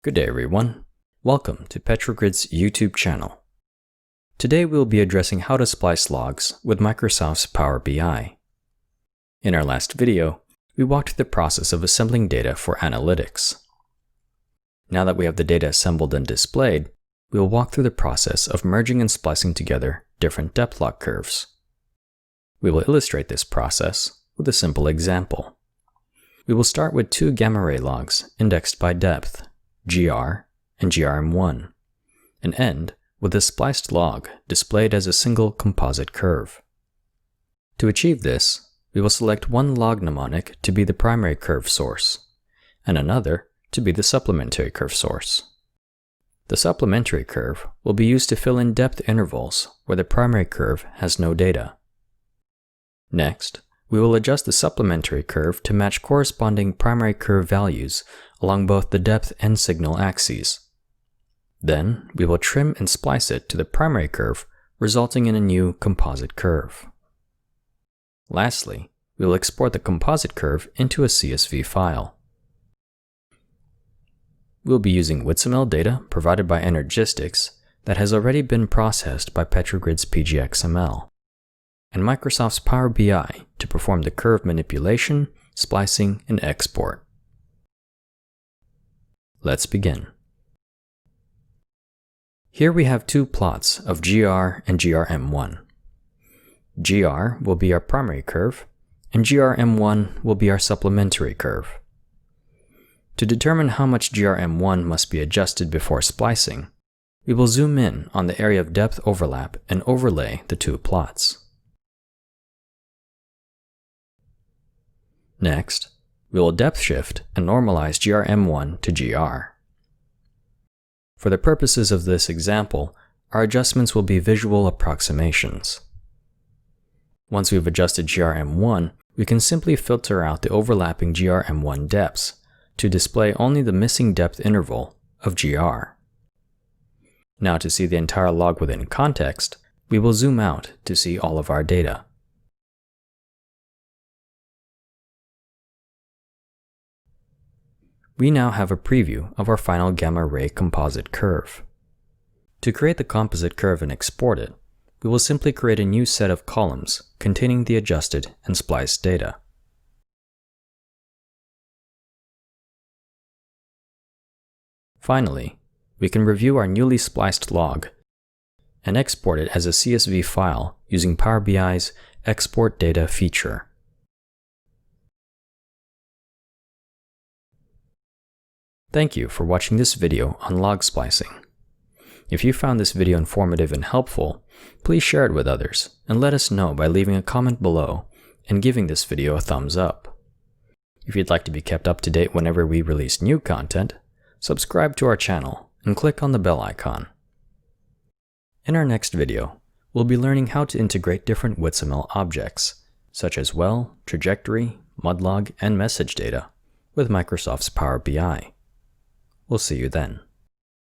Good day everyone. Welcome to Petrogrid's YouTube channel. Today we'll be addressing how to splice logs with Microsoft's Power BI. In our last video, we walked through the process of assembling data for analytics. Now that we have the data assembled and displayed, we will walk through the process of merging and splicing together different depth log curves. We will illustrate this process with a simple example. We will start with two gamma ray logs indexed by depth, GR and GRM1, and end with a spliced log displayed as a single composite curve. To achieve this, we will select one log mnemonic to be the primary curve source, and another to be the supplementary curve source. The supplementary curve will be used to fill in depth intervals where the primary curve has no data. Next, we will adjust the supplementary curve to match corresponding primary curve values along both the depth and signal axes. Then, we will trim and splice it to the primary curve, resulting in a new composite curve. Lastly, we will export the composite curve into a CSV file. We'll be using WITSML data provided by Energistics that has already been processed by Petrogrid's PGXML, and Microsoft's Power BI to perform the curve manipulation, splicing, and export. Let's begin. Here we have two plots of GR and GRM1. GR will be our primary curve, and GRM1 will be our supplementary curve. To determine how much GRM1 must be adjusted before splicing, we will zoom in on the area of depth overlap and overlay the two plots. Next, we will depth shift and normalize GRM1 to GR. For the purposes of this example, our adjustments will be visual approximations. Once we've adjusted GRM1, we can simply filter out the overlapping GRM1 depths to display only the missing depth interval of GR. Now to see the entire log within context, we will zoom out to see all of our data. We now have a preview of our final gamma ray composite curve. To create the composite curve and export it, we will simply create a new set of columns containing the adjusted and spliced data. Finally, we can review our newly spliced log and export it as a CSV file using Power BI's Export Data feature. Thank you for watching this video on log splicing. If you found this video informative and helpful, please share it with others and let us know by leaving a comment below and giving this video a thumbs up. If you'd like to be kept up to date whenever we release new content, subscribe to our channel and click on the bell icon. In our next video, we'll be learning how to integrate different WITSML objects, such as well, trajectory, mudlog, and message data, with Microsoft's Power BI. We'll see you then.